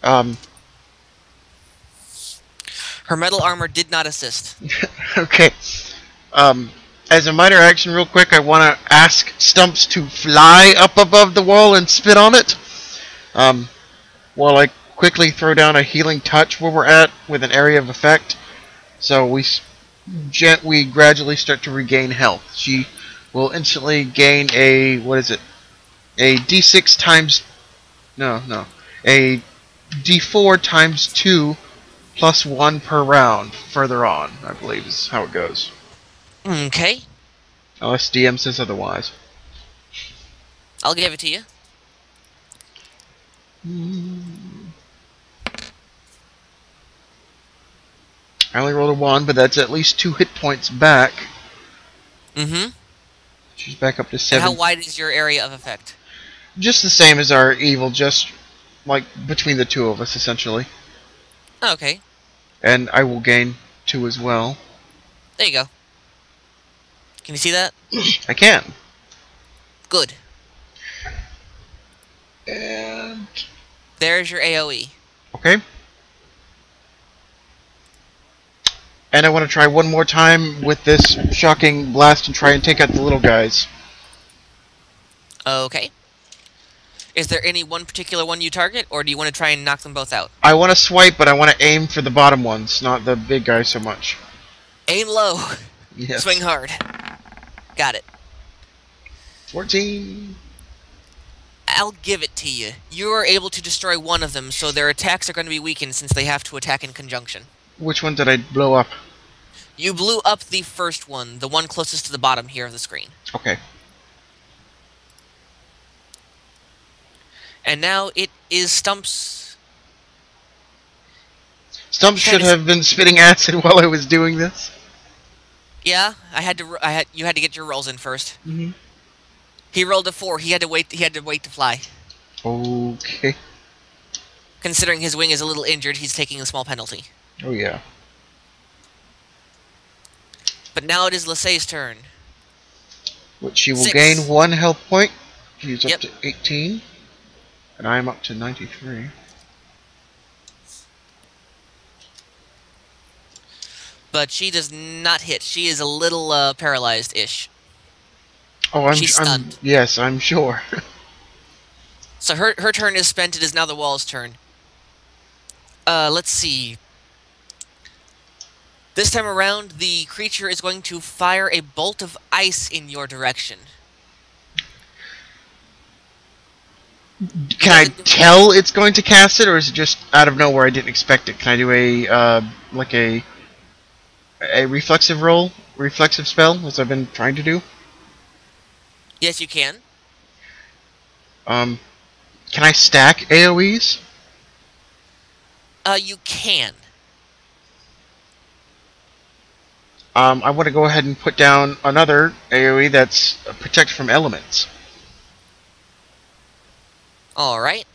Um, Her metal armor did not assist. okay. Um, as a minor action, real quick, I want to ask Stumps to fly up above the wall and spit on it. While I quickly throw down a healing touch where we're at with an area of effect. So we gradually start to regain health. She will instantly gain a, what is it? A d6 times, no, a d4 times 2 plus 1 per round further on, I believe is how it goes. Okay. Unless DM says otherwise. I'll give it to you. I only rolled a 1, but that's at least 2 hit points back. Mm-hmm. She's back up to And 7. how wide is your area of effect? Just the same as our evil, just like between the two of us, essentially. Okay. And I will gain 2 as well. There you go. Can you see that? I can. Good. And There's your AoE. okay. And I want to try one more time with this shocking blast and try and take out the little guys. Okay. Is there any one particular one you target, or do you want to try and knock them both out? I want to swipe, but I want to aim for the bottom ones, not the big guys so much. Aim low. Yes. Swing hard. Got it. 14. I'll give it to you. You are able to destroy one of them, so their attacks are going to be weakened since they have to attack in conjunction. Which one did I blow up? You blew up the first one, the one closest to the bottom here of the screen. Okay. And now it is Stump's... Stump should have been spitting acid while I was doing this. Yeah, you had to get your rolls in first. Mm-hmm. He rolled a 4. He had to wait to fly. Okay. Considering his wing is a little injured, he's taking a small penalty. Oh yeah. But now it is Lasay's turn. Which she will 6. gain 1 health point. She's Yep. up to 18. And I'm up to 93. But she does not hit. She is a little paralyzed-ish. Oh, She's stunned. Yes, I'm sure. So her turn is spent. It is now the wall's turn. Let's see. This time around, the creature is going to fire a bolt of ice in your direction. Can I tell it's going to cast it, or is it just out of nowhere? I didn't expect it. Can I do a reflexive roll, reflexive spell, as I've been trying to do? Yes, you can. Can I stack AoEs? You can. I want to go ahead and put down another AoE that's protect from elements. Alright.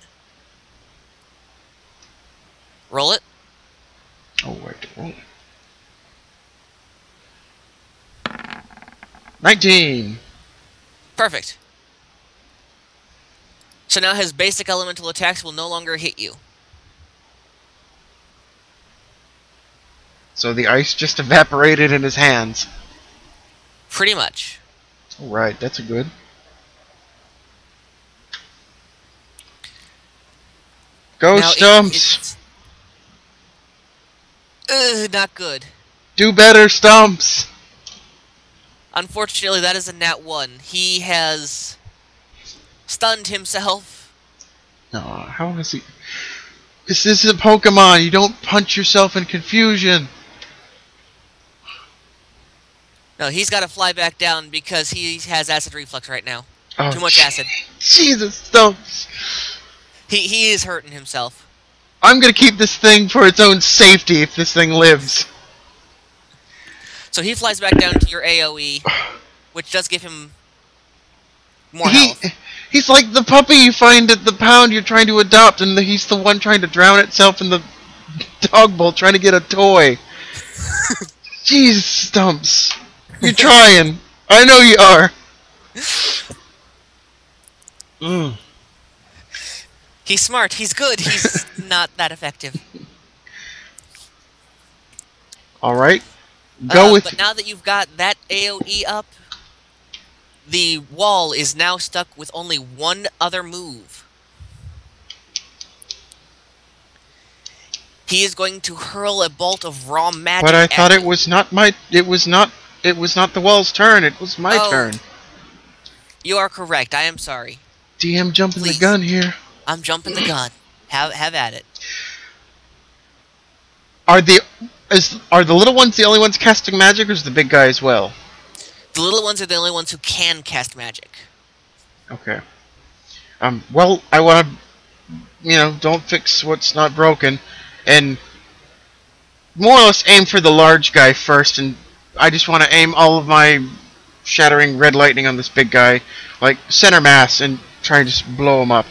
Roll it. Oh, where to roll it? 19! Perfect. So now his basic elemental attacks will no longer hit you. So the ice just evaporated in his hands. Pretty much. Alright, that's a good. Go Now Stumps! Not good. Do better, Stumps! Unfortunately, that is a nat 1. He has stunned himself. No, how is he? This isn't Pokemon. You don't punch yourself in confusion. No, he's got to fly back down because he has acid reflux right now. Oh, Too much acid. Jesus, Stumps. He is hurting himself. I'm gonna keep this thing for its own safety if this thing lives. So he flies back down to your AoE, which does give him more health. He's like the puppy you find at the pound you're trying to adopt, and he's the one trying to drown itself in the dog bowl trying to get a toy. Jeez, Stumps. You're trying. I know you are. He's smart. He's good. He's not that effective. All right. Go with. But now that you've got that AoE up, the wall is now stuck with only one other move. He is going to hurl a bolt of raw But I magic thought at it you. was not my. It was not. It was not the wall's turn. It was my Oh, turn. you are correct. I am sorry. DM jumping the Please, gun here. I'm jumping the gun. Have at it. Are the are the little ones the only ones casting magic, or is the big guy as well? The little ones are the only ones who can cast magic. Okay. Well, I want to, don't fix what's not broken, and more or less aim for the large guy first, and I just want to aim all of my shattering red lightning on this big guy, like center mass, and try and just blow him up.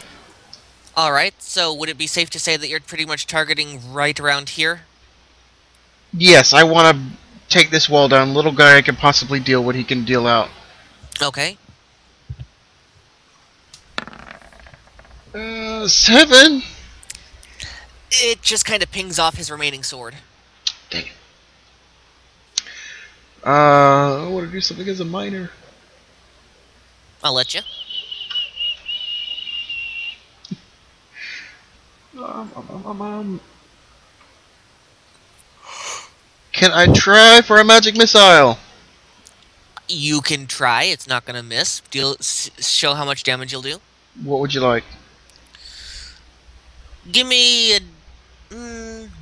Alright, so would it be safe to say that you're pretty much targeting right around here? Yes, I want to take this wall down. Little guy can possibly deal what he can deal out. Okay. 7. It just kind of pings off his remaining sword. Dang it. I want to do something as a minor. I'll let you. Can I try for a magic missile? You can try. It's not going to miss. Show how much damage you'll do. What would you like? Give me a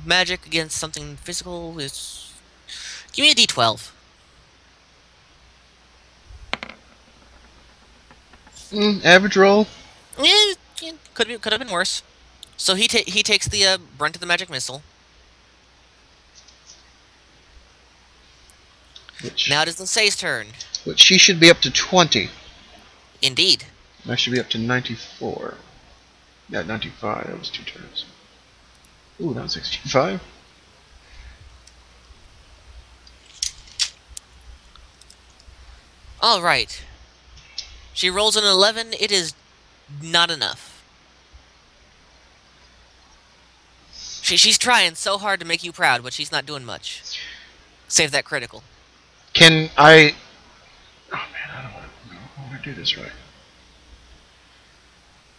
magic against something physical. Give me a D12. Average roll. Yeah, could have been worse. So he takes the brunt of the magic missile. Now it is Lisey's turn. Which she should be up to 20. Indeed. I should be up to 94. Yeah, 95. That was 2 turns. Ooh, that was 65. All right. She rolls an 11. It is not enough. She's trying so hard to make you proud, but she's not doing much. Save that critical. Can I... Oh man, I don't want to do this right.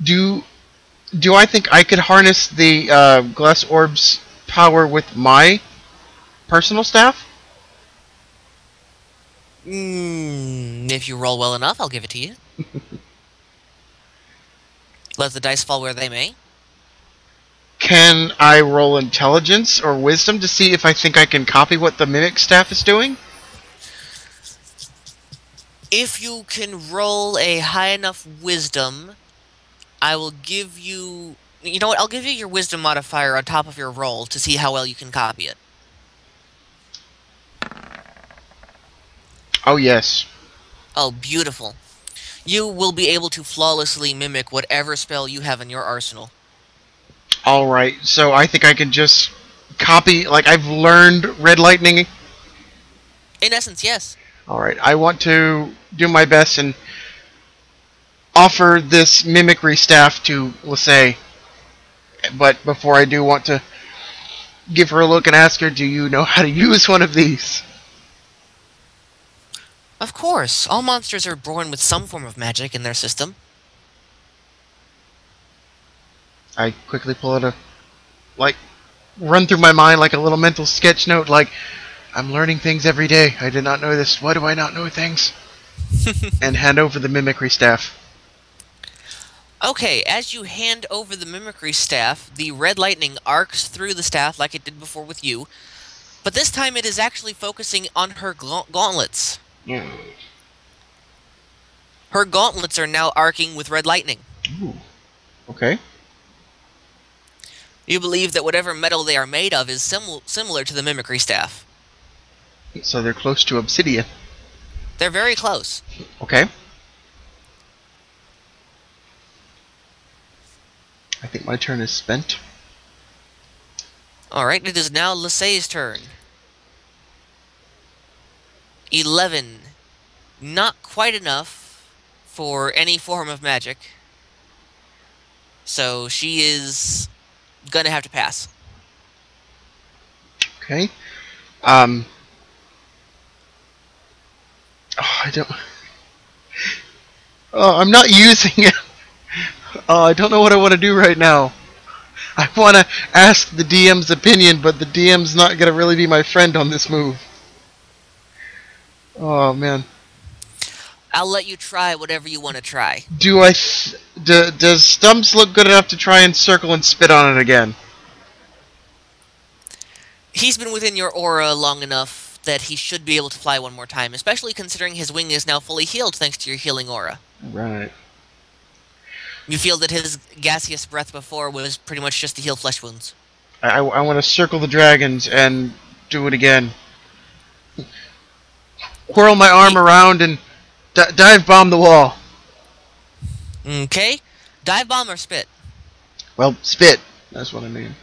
Do I think I could harness the glass orb's power with my personal staff? If you roll well enough, I'll give it to you. Let the dice fall where they may. Can I roll intelligence or wisdom to see if I think I can copy what the mimic staff is doing? If you can roll a high enough wisdom, I will give you... You know what? I'll give you your wisdom modifier on top of your roll to see how well you can copy it. Oh, yes. Oh, beautiful. You will be able to flawlessly mimic whatever spell you have in your arsenal. Alright, so I think I can just copy, like I've learned red lightning. In essence, yes. Alright, I want to do my best and offer this mimicry staff to Lisey. But before I do, want to give her a look and ask her, do you know how to use one of these? Of course. All monsters are born with some form of magic in their system. I quickly pull out run through my mind like a little mental sketch note, like, I'm learning things every day. I did not know this. Why do I not know things? And hand over the mimicry staff. Okay, as you hand over the mimicry staff, the red lightning arcs through the staff like it did before with you, but this time it is actually focusing on her gauntlets. Yeah. Her gauntlets are now arcing with red lightning. Ooh. Okay. You believe that whatever metal they are made of is similar to the mimicry staff. So they're close to obsidian. They're very close. Okay. I think my turn is spent. Alright, it is now Lisey's turn. 11. Not quite enough for any form of magic. So she is gonna have to pass. Okay. Um. Oh, I don't. Oh, I'm not using it. Oh, I don't know what I want to do right now. I want to ask the DM's opinion, but the DM's not gonna really be my friend on this move. Oh man. I'll let you try whatever you want to try. Does Stumps look good enough to try and circle and spit on it again? He's been within your aura long enough that he should be able to fly one more time, especially considering his wing is now fully healed thanks to your healing aura. Right. You feel that his gaseous breath before was pretty much just to heal flesh wounds. I want to circle the dragons and do it again. Whirl my arm around and dive bomb the wall. Okay. Dive bomb or spit? Well, spit. That's what I mean.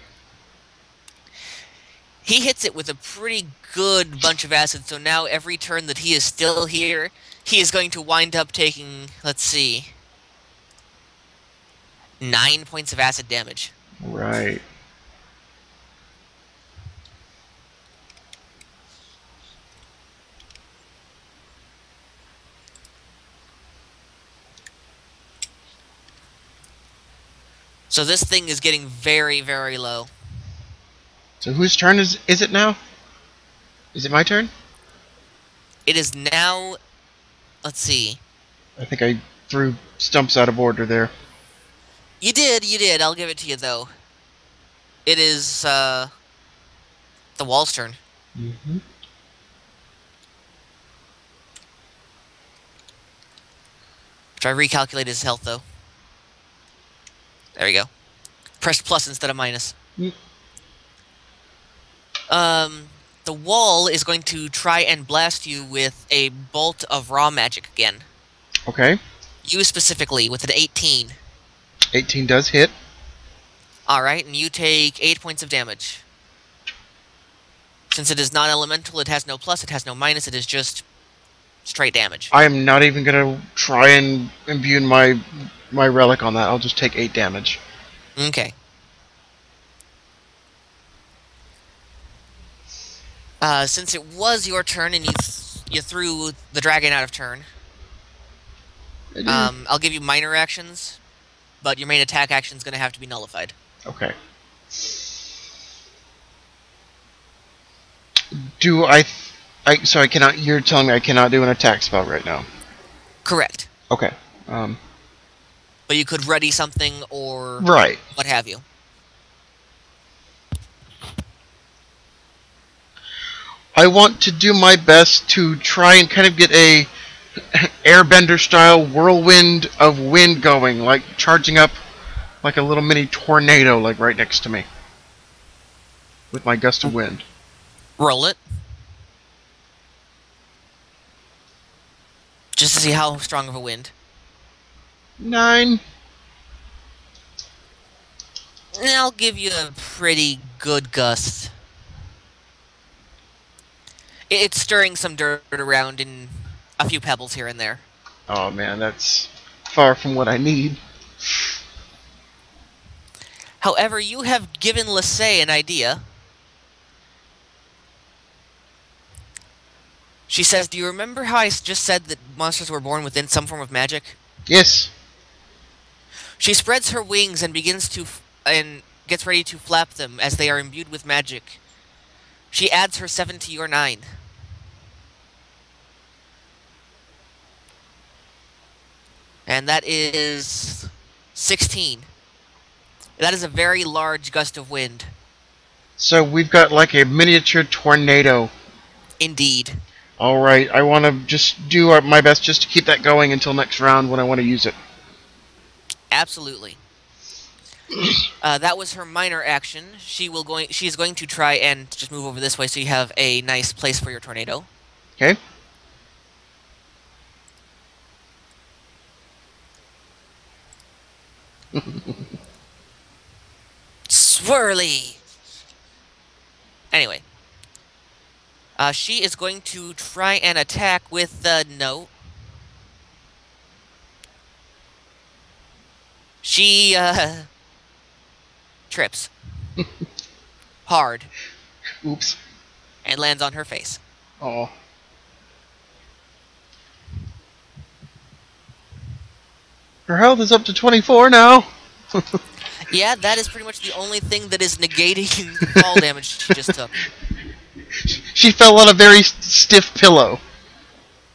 He hits it with a pretty good bunch of acid, so now every turn that he is still here, he is going to wind up taking, let's see, 9 points of acid damage. Right. So this thing is getting very, very low. So whose turn is it now? Is it my turn? It is now, let's see. I think I threw Stumps out of order there. You did. I'll give it to you, though. It is, the wall's turn. Mm-hmm. Try to recalculate his health, though. There we go. Press plus instead of minus. Mm. The wall is going to try and blast you with a bolt of raw magic again. Okay. You specifically with an 18. 18 does hit. Alright, and you take 8 points of damage. Since it is non-elemental, it has no plus, it has no minus, it is just straight damage. I am not even gonna try and imbue my relic on that. I'll just take 8 damage. Okay. Since it was your turn and you threw the dragon out of turn, I'll give you minor actions, but your main attack action is going to have to be nullified. Okay. Do I so I cannot. You're telling me I cannot do an attack spell right now. Correct. Okay. But you could ready something or Right. what have you. I want to do my best to try and kind of get a airbender style whirlwind of wind going, like charging up like a little mini tornado, like right next to me, with my gust of wind. Roll it. Just to see how strong of a wind. 9. And I'll give you a pretty good gust. It's stirring some dirt around and a few pebbles here and there. Oh man, that's far from what I need. However, you have given Lissay an idea. She says, do you remember how I just said that monsters were born within some form of magic? Yes. She spreads her wings and and gets ready to flap them as they are imbued with magic. She adds her 7 to your 9. And that is 16. That is a very large gust of wind. So we've got like a miniature tornado. Indeed. Alright, I want to just do my best just to keep that going until next round when I want to use it. Absolutely. That was her minor action. She is going to try and just move over this way so you have a nice place for your tornado. Okay. Swirly! Anyway. She is going to try and attack with the... No. She trips. Hard. Oops. And lands on her face. Oh. Her health is up to 24 now. Yeah, that is pretty much the only thing that is negating the fall damage she just took. She fell on a very stiff pillow.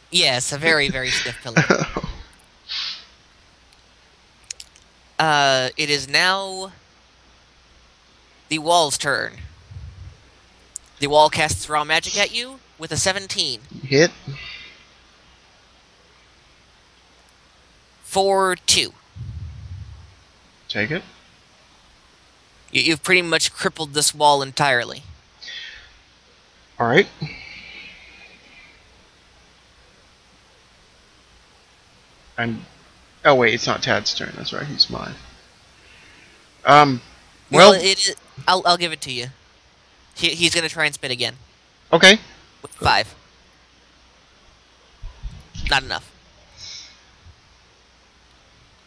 Yes, a very, very stiff pillow. It is now the wall's turn. The wall casts raw magic at you with a 17. Hit. For 2. Take it. You've pretty much crippled this wall entirely. Alright. Oh wait, it's not Tad's turn. That's right, he's mine. Well, I'll give it to you. He's gonna try and spin again. Okay. With 5. Not enough.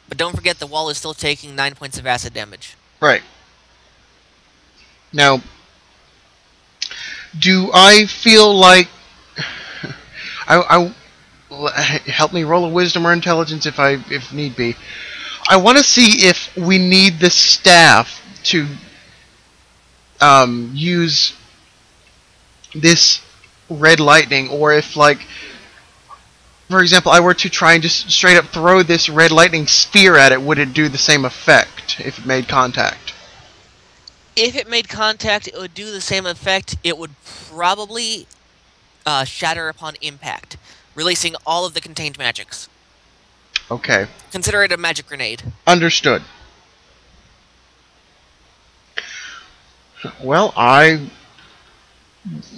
But don't forget the wall is still taking 9 points of acid damage. Right. Now, do I feel like I help me roll a wisdom or intelligence if need be. I want to see if we need the staff to use this red lightning, or if, like, for example, I were to try and just straight up throw this red lightning spear at it, would it do the same effect if it made contact? If it made contact, it would do the same effect. It would probably shatter upon impact, releasing all of the contained magics. Okay. Consider it a magic grenade. Understood. Well, I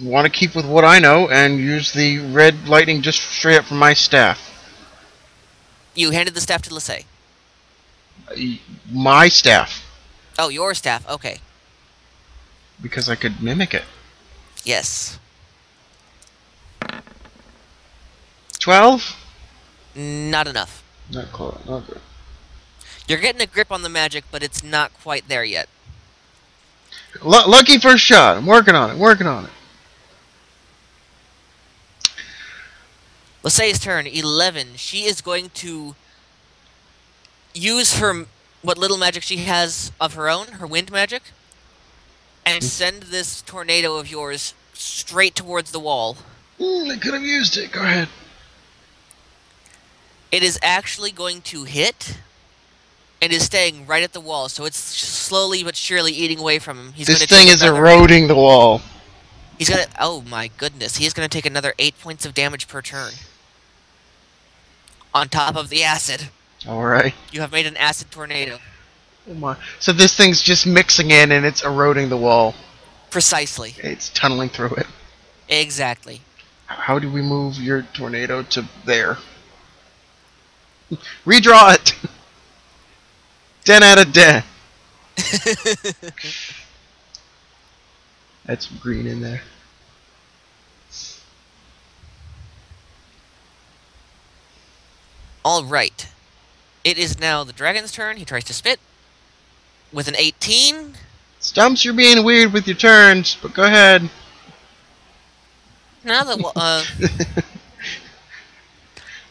want to keep with what I know and use the red lightning just straight up from my staff. You handed the staff to Lissay. My staff. Oh, your staff. Okay. Because I could mimic it. Yes. 12? Not enough. Not close. Not good. You're getting a grip on the magic, but it's not quite there yet. Lucky first shot. I'm working on it. Working on it. Lissay's turn. 11. She is going to use what little magic she has of her own, her wind magic, and send this tornado of yours straight towards the wall. I could have used it. Go ahead. It is actually going to hit and is staying right at the wall, so it's slowly but surely eating away from him. This thing is eroding the wall. He's gonna... Oh my goodness. He is going to take another 8 points of damage per turn. On top of the acid. Alright. You have made an acid tornado. Oh my. So this thing's just mixing in and it's eroding the wall. Precisely. It's tunneling through it. Exactly. How do we move your tornado to there? Redraw it! 10 out of 10. That's some green in there. Alright. It is now the dragon's turn. He tries to spit. With an 18. Stumps, you're being weird with your turns, but go ahead. Now the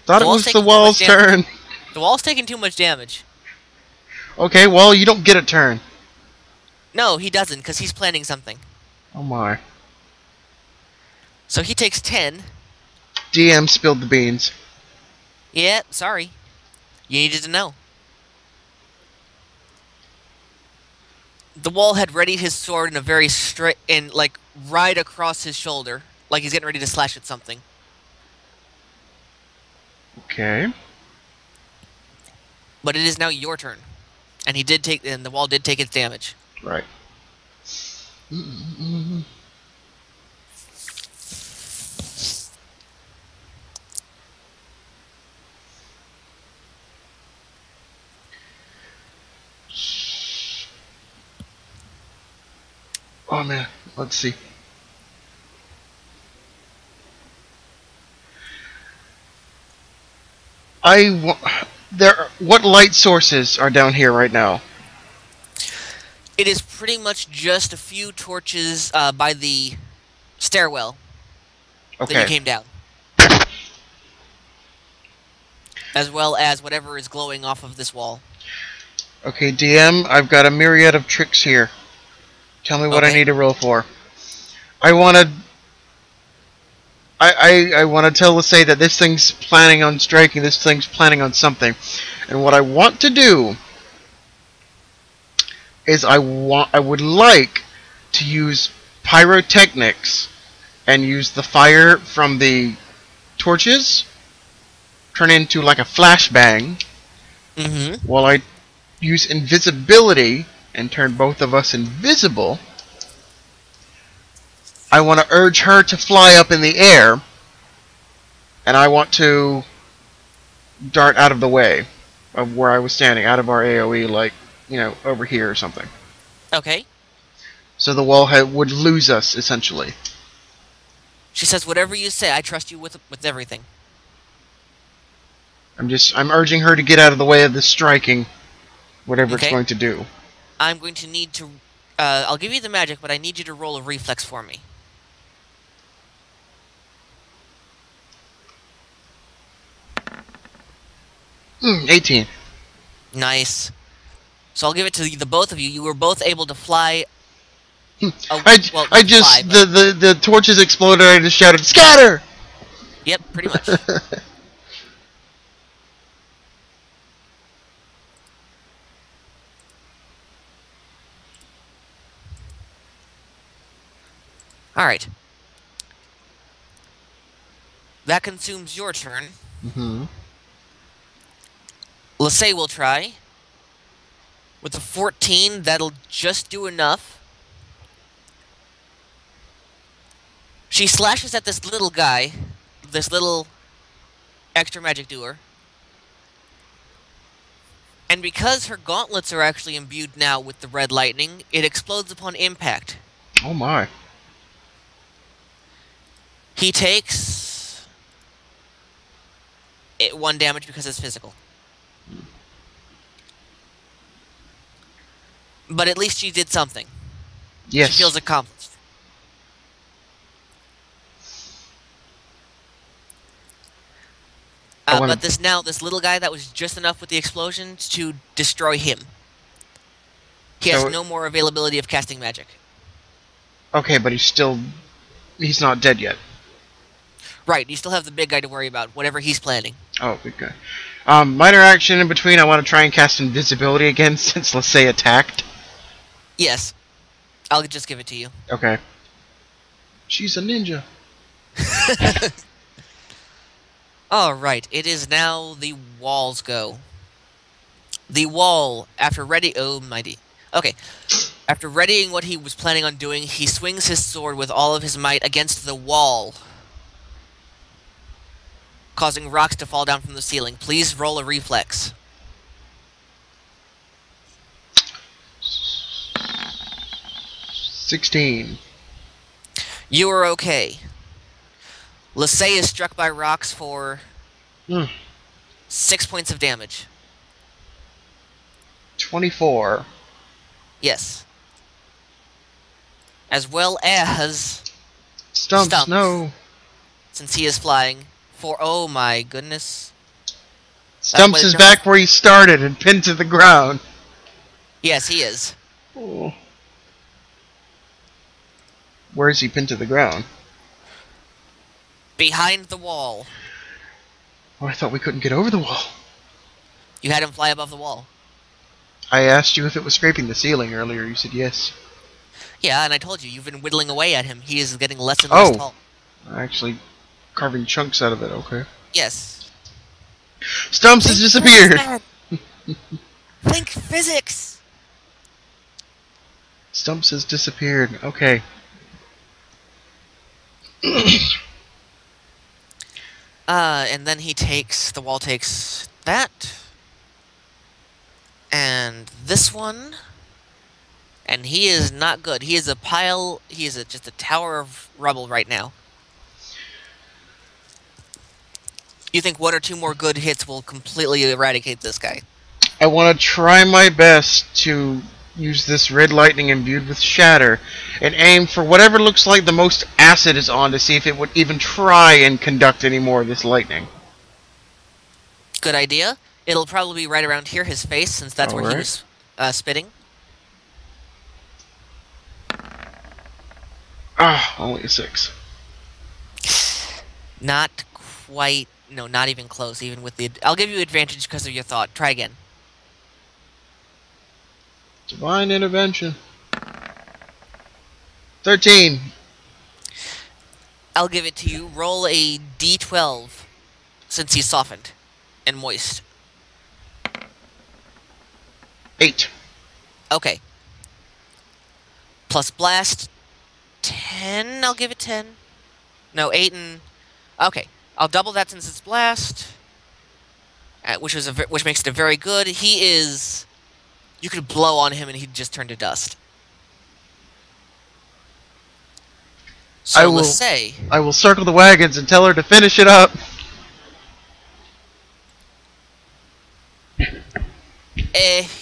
Thought it was the wall's turn. The wall's taking too much damage. Okay, well, you don't get a turn. No, he doesn't, because he's planning something. Oh my. So he takes 10. DM spilled the beans. Yeah, sorry. You needed to know. The wall had readied his sword in a very straight, like, right across his shoulder. Like he's getting ready to slash at something. Okay. But it is now your turn. And the wall did take its damage. Right. Oh man, let's see. What light sources are down here right now? It is pretty much just a few torches by the stairwell that you Okay. came down, as well as whatever is glowing off of this wall. Okay, DM, I've got a myriad of tricks here. Tell me what I Okay. need to roll for. I want to. I want to tell Say that this thing's planning on striking. This thing's planning on something, and what I want to do is I would like to use pyrotechnics and use the fire from the torches turn into like a flashbang Mm-hmm. while I use invisibility and turn both of us invisible. I want to urge her to fly up in the air, and I want to dart out of the way of where I was standing, out of our AoE, like, over here or something. Okay. So the wall would lose us, essentially. She says, "Whatever you say, I trust you with everything." I'm urging her to get out of the way of this striking, whatever it's Okay. going to do. I'm going to need to. I'll give you the magic, but I need you to roll a reflex for me. 18. Nice. So I'll give it to the both of you. You were both able to fly. Well, I not fly, just but the torches exploded. I just shouted, "Scatter!" yep, pretty much. All right. That consumes your turn. Mm-hmm. Lasay will try. With a 14, that'll just do enough. She slashes at this little guy, this little extra magic doer. And because her gauntlets are actually imbued now with the red lightning, it explodes upon impact. Oh my. He takes 1 damage because it's physical. But at least she did something. Yes. She feels accomplished. But this little guy, that was just enough with the explosion to destroy him. He has no more availability of casting magic. Okay, but he's not dead yet. Right, you still have the big guy to worry about, whatever he's planning. Oh, big guy. Minor action in between, I want to try and cast invisibility again since, let's say, attacked. Yes. I'll just give it to you. Okay. She's a ninja. Alright, it is now the wall's go. The wall, after oh mighty. Okay. After readying what he was planning on doing, he swings his sword with all of his might against the wall, causing rocks to fall down from the ceiling. Please roll a reflex. 16. You are okay. Lasay is struck by rocks for 6 points of damage. 24. Yes. As well as Stumps, no. since he is flying for, oh my goodness. Stumps is back where he started and pinned to the ground. Yes, he is. Oh. Where is he pinned to the ground? Behind the wall. Oh, I thought we couldn't get over the wall. You had him fly above the wall. I asked you if it was scraping the ceiling earlier. You said yes. Yeah, and I told you, you've been whittling away at him. He is getting less and less tall. Actually carving chunks out of it, okay. Yes. Stumps has disappeared! Think physics! Stumps has disappeared, okay. And then the wall takes that. And this one. And he is not good. He is just a tower of rubble right now. You think 1 or 2 more good hits will completely eradicate this guy? I want to try my best to use this red lightning imbued with shatter and aim for whatever looks like the most acid is on to see if it would even try and conduct any more of this lightning. Good idea. It'll probably be right around here, his face, since that's where he Alright. was spitting. Ah, only a 6. Not quite. No, not even close. Even with the, I'll give you advantage because of your thought. Try again. Divine intervention. 13. I'll give it to you. Roll a d12, since he's softened and moist. 8. Okay. Plus blast, 10. I'll give it 10. No, 8 and... Okay. I'll double that since it's blast. Which makes it a very good. He is... You could blow on him and he'd just turn to dust. So let's say... I will circle the wagons and tell her to finish it up.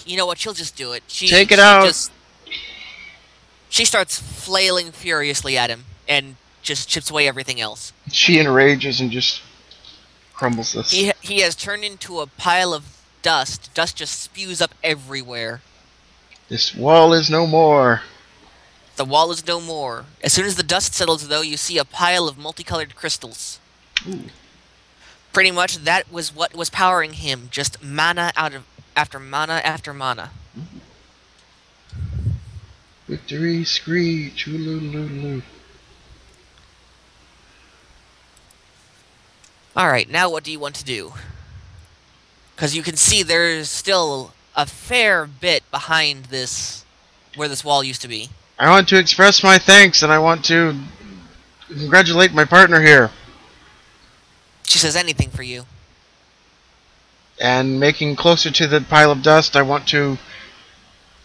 You know what? She'll just do it. Take it out. She starts flailing furiously at him and just chips away everything else. She enrages and just crumbles this. He has turned into a pile of dust. Dust just spews up everywhere. This wall is no more. The wall is no more. As soon as the dust settles, though, you see a pile of multicolored crystals. Ooh. Pretty much that was what was powering him. Just mana after mana after mana. Victory screech. Ooh-loo-loo-loo. Alright, now what do you want to do? Because you can see there's still a fair bit behind this, where this wall used to be. I want to express my thanks, and I want to congratulate my partner here. She says anything for you. And making closer to the pile of dust, I want to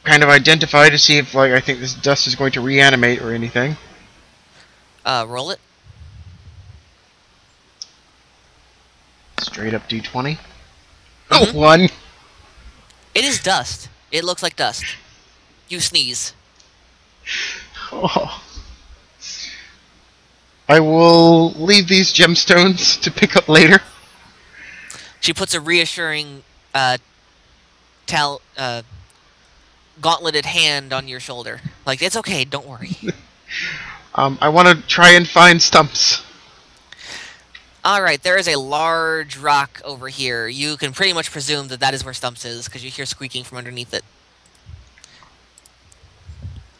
kind of identify to see if, like, I think this dust is going to reanimate or anything. Roll it. Straight up D20. Mhm. Oh, 1. It is dust. It looks like dust. You sneeze. Oh. I will leave these gemstones to pick up later. She puts a reassuring gauntleted hand on your shoulder. Like, it's okay, don't worry. I want to try and find stumps. Alright, there is a large rock over here. You can pretty much presume that that is where Stumps is, because you hear squeaking from underneath it.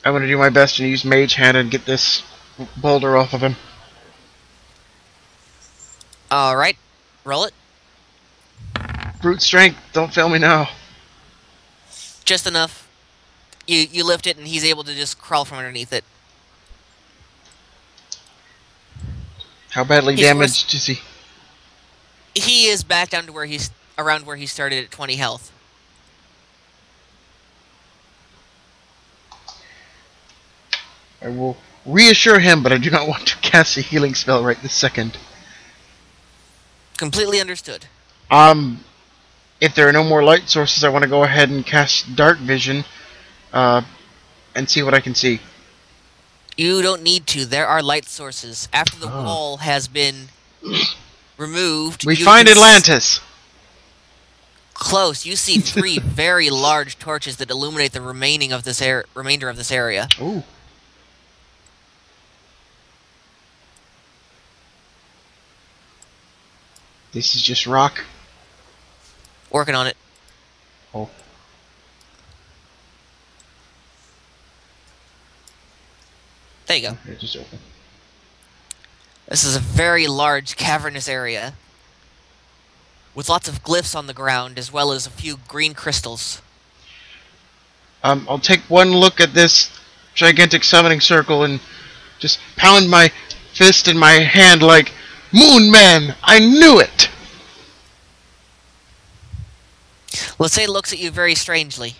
I'm going to do my best and use Mage Hand and get this boulder off of him. Alright, roll it. Brute strength, don't fail me now. Just enough. You lift it, and he's able to just crawl from underneath it. How badly damaged is he? He is back down to where he's around where he started at 20 health. I will reassure him, but I do not want to cast a healing spell right this second. Completely understood. If there are no more light sources, I want to go ahead and cast Dark Vision, and see what I can see. You don't need to. There are light sources. After the wall has been removed... We find Atlantis! Close. You see 3 very large torches that illuminate the remainder of this area. Ooh. This is just rock. Working on it. Oh. There you go. Okay, just open. This is a very large cavernous area with lots of glyphs on the ground, as well as a few green crystals. I'll take one look at this gigantic summoning circle and just pound my fist in my hand like, Moon Man, I knew it! Let's say it looks at you very strangely.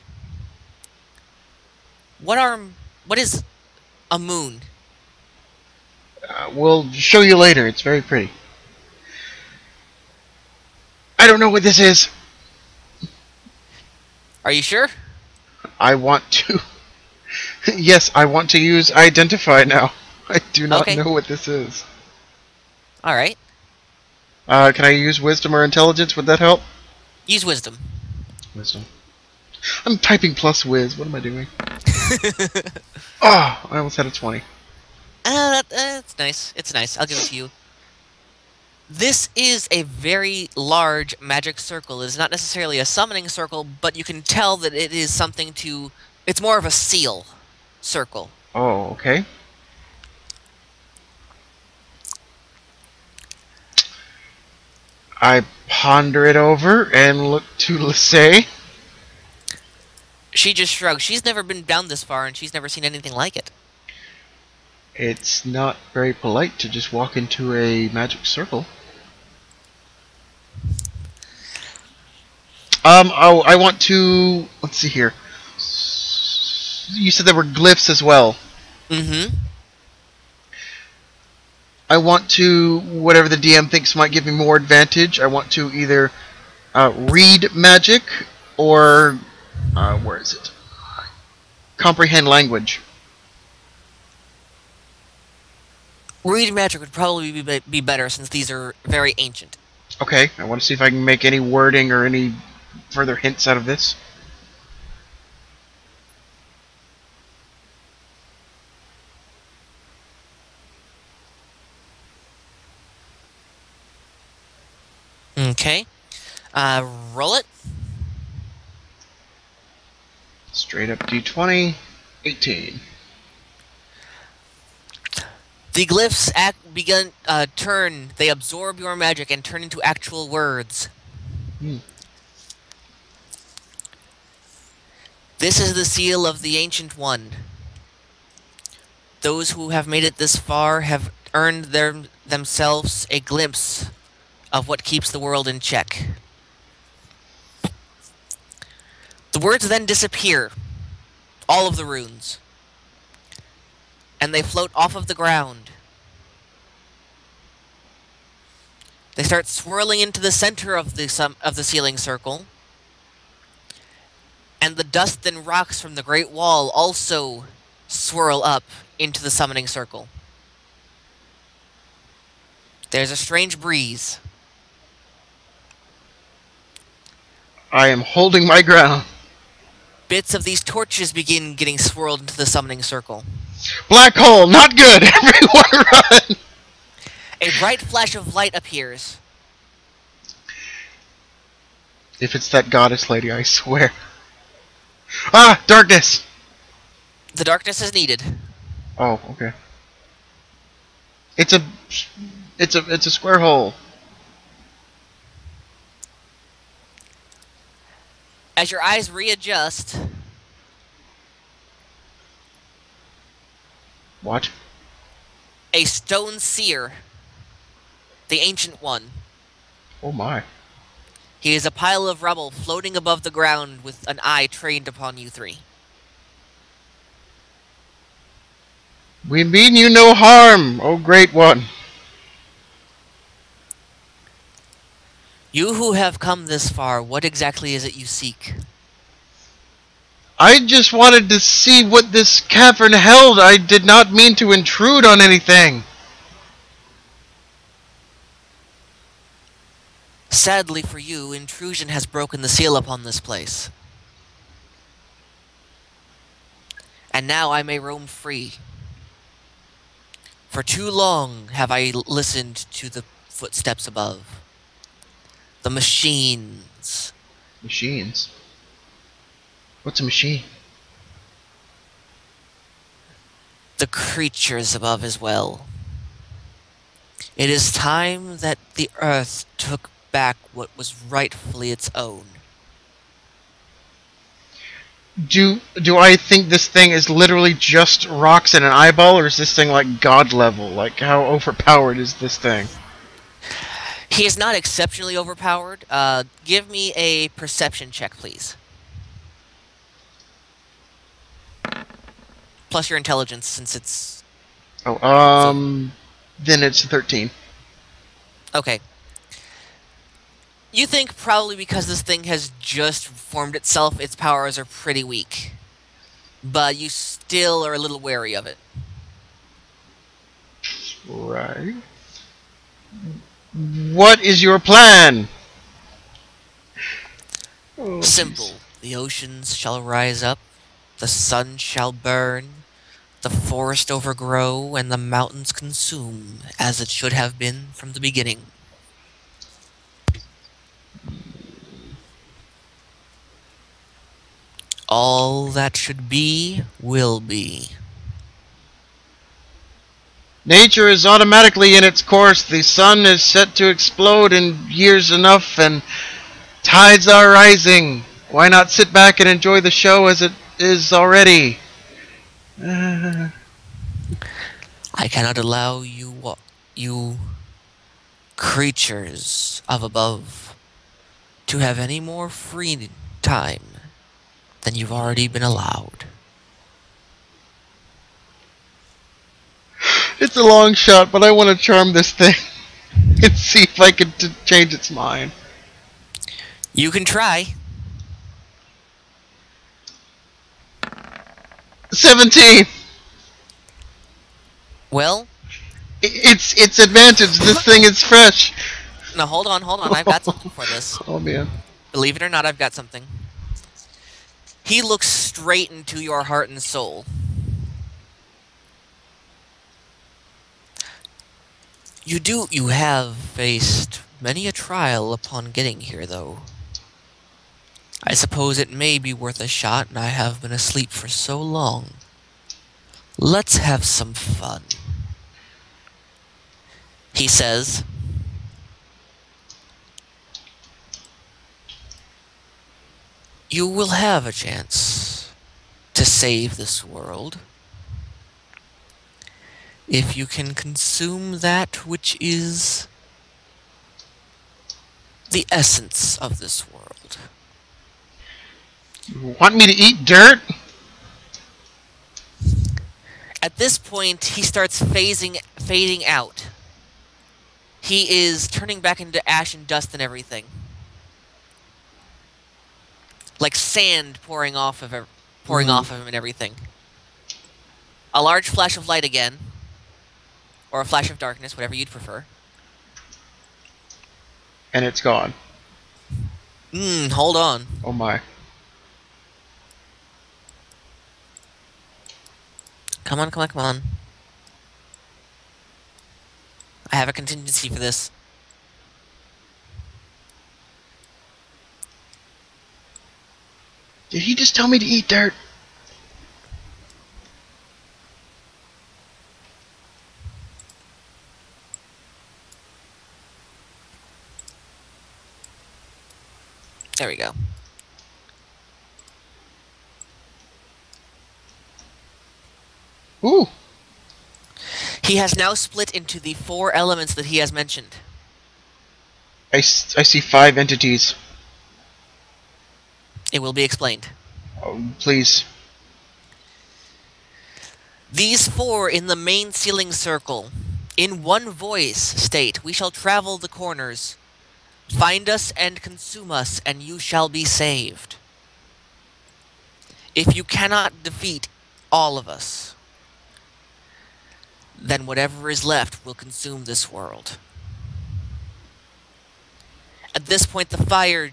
What is a moon? We'll show you later, it's very pretty. I don't know what this is. Are you sure? I want to. Yes, I want to use identify now. I do not Okay. know what this is. All right. Can I use wisdom or intelligence? Would that help? Use wisdom. Wisdom. I'm typing plus whiz. What am I doing? Oh, I almost had a 20. That's nice. It's nice. I'll give it to you. This is a very large magic circle. It is not necessarily a summoning circle, but you can tell that it is something to... It's more of a seal circle. Oh, okay. I ponder it over and look to Lissay. She just shrugs. She's never been down this far, and she's never seen anything like it. It's not very polite to just walk into a magic circle. Oh, I want to... Let's see here. You said there were glyphs as well. Mm-hmm. I want to... Whatever the DM thinks might give me more advantage, I want to either read magic or... where is it? Comprehend language. Read magic would probably be better, since these are very ancient. Okay, I want to see if I can make any wording or any further hints out of this. Okay. Roll it. Straight up D20, 18. The glyphs turn. They absorb your magic and turn into actual words. This is the seal of the Ancient One. Those who have made it this far have earned themselves a glimpse of what keeps the world in check. The words then disappear, all of the runes, and they float off of the ground. They start swirling into the center of the sealing circle, and the dust and rocks from the Great Wall also swirl up into the summoning circle. There's a strange breeze. I am holding my ground. Bits of these torches begin getting swirled into the summoning circle. Black hole, not good! Everyone run! A bright flash of light appears. If it's that goddess lady, I swear. Ah! Darkness! The darkness is needed. Oh, okay. It's a square hole. As your eyes readjust... What? A stone seer. The Ancient One. Oh my. He is a pile of rubble floating above the ground with an eye trained upon you three. We mean you no harm, oh great one. You who have come this far, what exactly is it you seek? I just wanted to see what this cavern held. I did not mean to intrude on anything. Sadly for you, intrusion has broken the seal upon this place. And now I may roam free. For too long have I listened to the footsteps above. The machines. Machines? What's a machine? The creatures above as well. It is time that the earth took back what was rightfully its own. Do I think this thing is literally just rocks and an eyeball, or is this thing like god level? Like, how overpowered is this thing? He is not exceptionally overpowered. Give me a perception check, please. Plus your intelligence, since it's... Oh, then it's 13. Okay. You think probably because this thing has just formed itself, its powers are pretty weak. But you still are a little wary of it. Right. What is your plan? Oh, jeez. Simple. The oceans shall rise up, the sun shall burn, the forest overgrow, and the mountains consume, as it should have been from the beginning. All that should be, will be. Nature is automatically in its course. The sun is set to explode in years enough, and tides are rising. Why not sit back and enjoy the show as it is already? I cannot allow you creatures of above, to have any more free time than you've already been allowed. It's a long shot, but I want to charm this thing and see if I can change its mind. You can try. 17. Well, It's advantage. This thing is fresh. no, hold on. I've got something for this. Oh man. Believe it or not, I've got something. He looks straight into your heart and soul. You have faced many a trial upon getting here, though. I suppose it may be worth a shot, and I have been asleep for so long. Let's have some fun. He says, you will have a chance to save this world if you can consume that which is the essence of this world. You want me to eat dirt? At this point, he starts fading out. He is turning back into ash and dust and everything. Like sand pouring off of him and everything. A large flash of light again. Or a flash of darkness, whatever you'd prefer. And it's gone. Hold on. Oh my. Come on. I have a contingency for this. Did he just tell me to eat dirt? There we go. Ooh. He has now split into the 4 elements that he has mentioned. I see 5 entities. It will be explained. Oh, please. These 4 in the main ceiling circle, in one voice, state, we shall travel the corners. Find us and consume us, and you shall be saved. If you cannot defeat all of us, then whatever is left will consume this world. At this point, the fire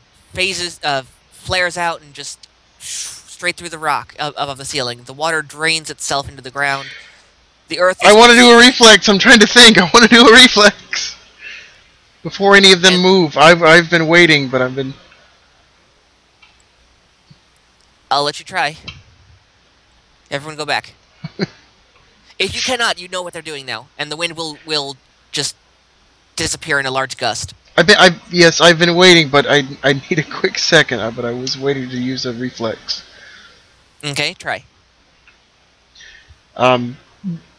flares out and just straight through the rock above the ceiling. The water drains itself into the ground. The earth is... I want to do a reflex. I'm trying to think. I want to do a reflex. Before any of them move. I've been waiting, but I've been... I'll let you try. Everyone go back. If you cannot, you know what they're doing now, and the wind will just disappear in a large gust. Yes, I've been waiting, but I need a quick second. But I was waiting to use a reflex. Okay, try. I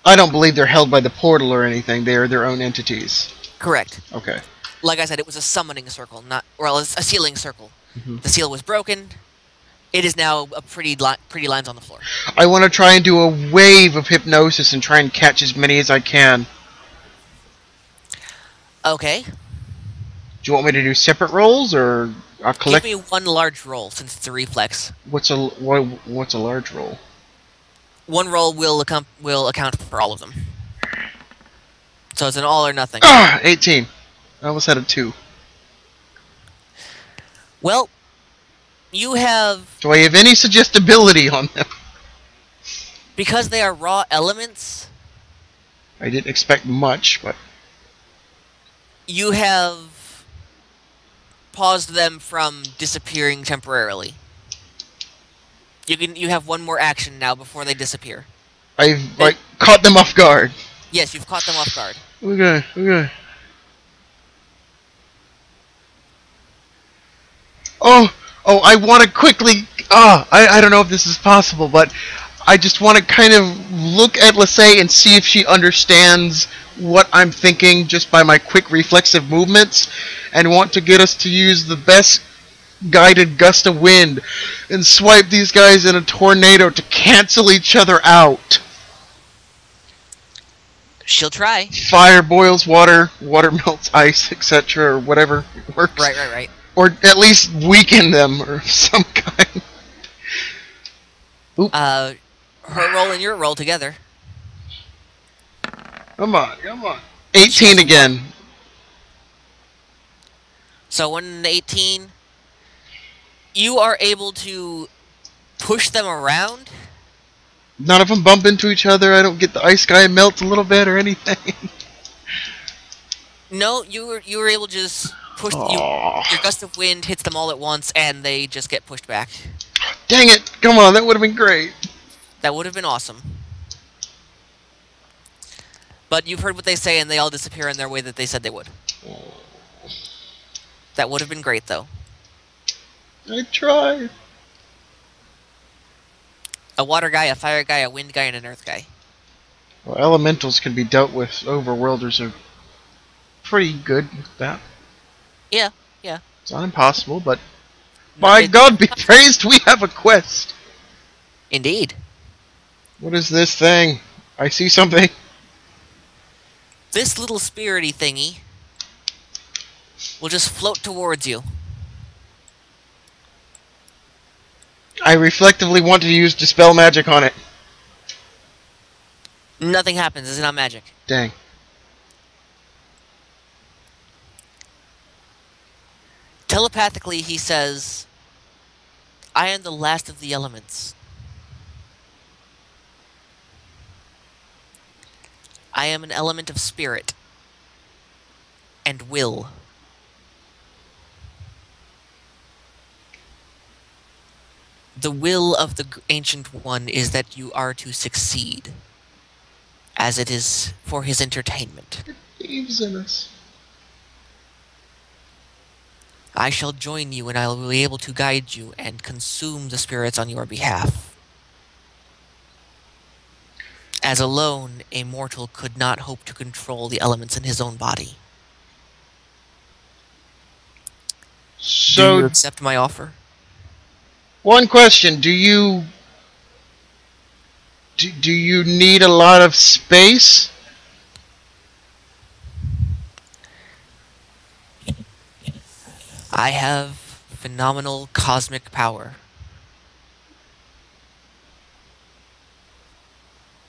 don't believe they're held by the portal or anything. They are their own entities. Correct. Okay. Like I said, it was a summoning circle, a sealing circle. Mm-hmm. The seal was broken. It is now a pretty lines on the floor. I want to try and do a wave of hypnosis and try and catch as many as I can. Okay. Do you want me to do separate rolls or I'll Give collect? me one large roll since it's a reflex. What's a large roll? One roll will account for all of them. So it's an all or nothing. 18. I almost had a 2. Well, you have... Do I have any suggestibility on them? Because they are raw elements, I didn't expect much, but... you have paused them from disappearing temporarily. You have one more action now before they disappear. I've caught them off guard. Yes, you've caught them off guard. Okay. Oh, I want to quickly... I don't know if this is possible, but I just want to kind of look at Lissay and see if she understands what I'm thinking just by my quick reflexive movements, and want to get us to use the best guided gust of wind and swipe these guys in a tornado to cancel each other out. She'll try. Fire boils water, water melts ice, etc., or whatever works. Right. Or at least weaken them or some kind. Oop. Her roll and your roll together. Come on. 18 again. So 118. You are able to push them around. None of them bump into each other. I don't get the ice guy melts a little bit or anything. No, you were able to just push. Your gust of wind hits them all at once, and they just get pushed back. Dang it! Come on, that would have been great. That would have been awesome. But you've heard what they say, and they all disappear in their way that they said they would. That would have been great, though. I tried. A water guy, a fire guy, a wind guy, and an earth guy. Well, elementals can be dealt with. Overworlders are pretty good with that. Yeah. It's not impossible, but by God be praised, we have a quest. Indeed. What is this thing? I see something. This little spirity thingy will just float towards you. I reflectively want to use Dispel Magic on it. Nothing happens. It's not magic. Dang. Telepathically, he says, I am the last of the elements. I am an element of spirit and will. The will of the Ancient One is that you are to succeed, as it is for his entertainment. It believes in us. I shall join you, and I will be able to guide you and consume the spirits on your behalf. As alone, a mortal could not hope to control the elements in his own body. So, do you accept my offer? One question: Do you need a lot of space? I have phenomenal cosmic power.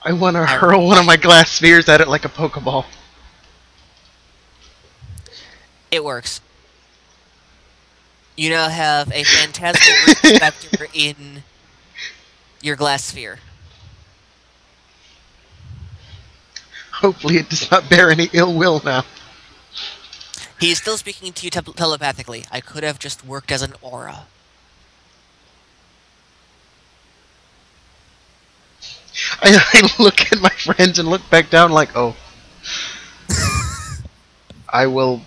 I want to hurl one of my glass spheres at it like a Pokeball. It works. You now have a phantasmal vector in your glass sphere. Hopefully it does not bear any ill will now. He is still speaking to you telepathically. I could have just worked as an aura. I look at my friends and look back down like, oh. I will...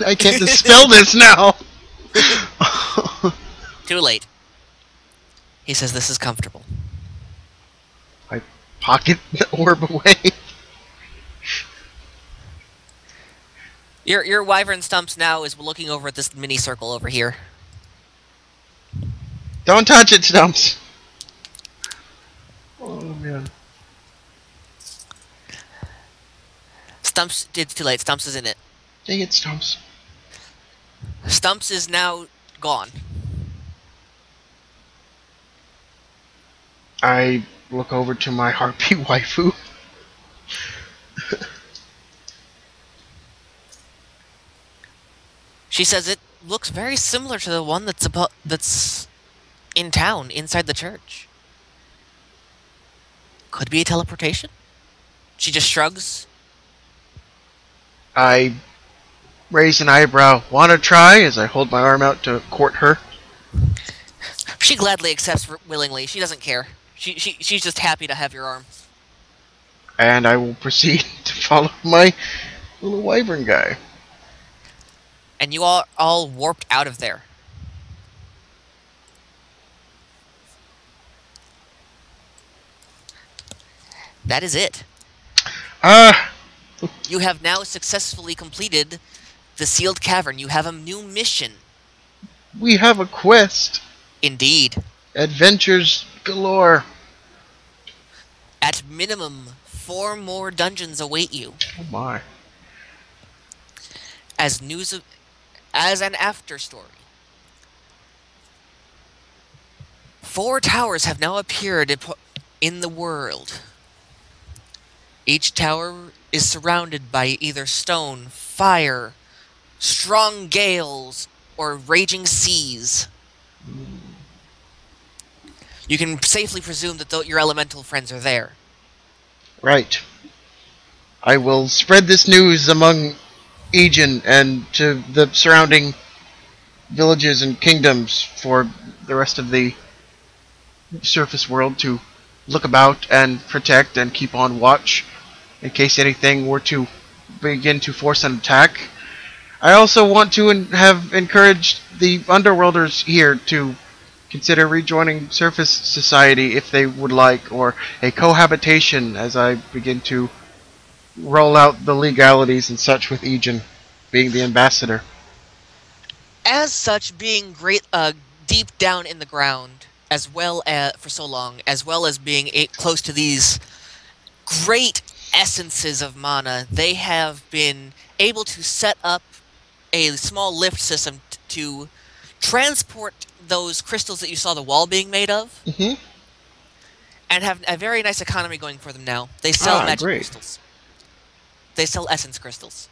I can't dispel this now! Too late. He says this is comfortable. I pocket the orb away. Your wyvern stumps now is looking over at this mini circle over here. Don't touch it, Stumps. Oh, man. Stumps, it's too late. Stumps is in it. Dang it, Stumps. Stumps is now gone. I look over to my harpy waifu. She says it looks very similar to the one that's in town, inside the church. Could be a teleportation? She just shrugs. I raise an eyebrow. Wanna try? As I hold my arm out to court her. She gladly accepts willingly. She doesn't care. She's just happy to have your arm. And I will proceed to follow my little wyvern guy. And you all warped out of there. That is it. Ah, You have now successfully completed the sealed cavern. You have a new mission. we have a quest. Indeed. Adventures galore. At minimum, 4 more dungeons await you. Oh my. As an after story. 4 towers have now appeared in the world. Each tower is surrounded by either stone, fire, strong gales, or raging seas. You can safely presume that your elemental friends are there. Right. I will spread this news among Aegon and to the surrounding villages and kingdoms for the rest of the surface world to look about and protect and keep on watch in case anything were to begin to force an attack. I also want to have encouraged the underworlders here to consider rejoining surface society if they would like, or a cohabitation as I begin to roll out the legalities and such with Aegon being the ambassador. As such, being deep down in the ground, as well as for so long, as well as being close to these great essences of mana, they have been able to set up a small lift system to transport those crystals that you saw the wall being made of, and have a very nice economy going for them now. They sell magic crystals. They sell essence crystals.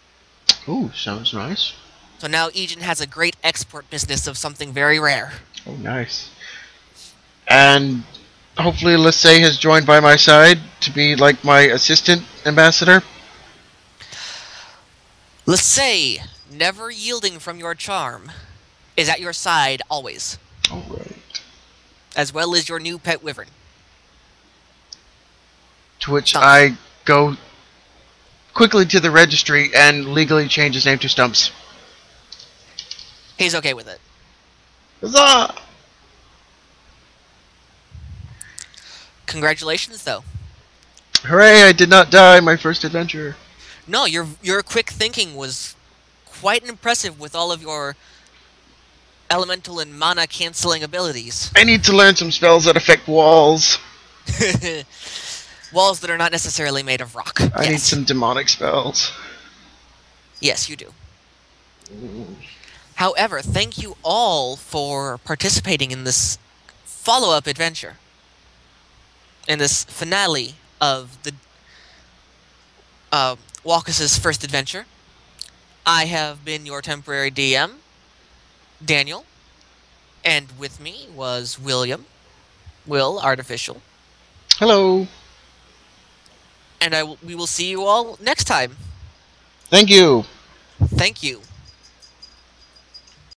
Ooh, sounds nice. So now Aegon has a great export business of something very rare. Oh, nice. And hopefully Lissay has joined by my side to be like my assistant ambassador. Lissay, never yielding from your charm, is at your side always. Alright. As well as your new pet wyvern. To which I go quickly to the registry and legally change his name to Stumps. He's okay with it. Huzzah! Congratulations, though. Hooray, I did not die my first adventure. No, your quick thinking was quite impressive with all of your elemental and mana canceling abilities. I need to learn some spells that affect walls. Walls that are not necessarily made of rock. I need some demonic spells. Yes, you do. However, thank you all for participating in this follow-up adventure. In this finale of the Walkus's first adventure. I have been your temporary DM, Daniel, and with me was William, Will Artificial. Hello. And we will see you all next time. Thank you. Thank you.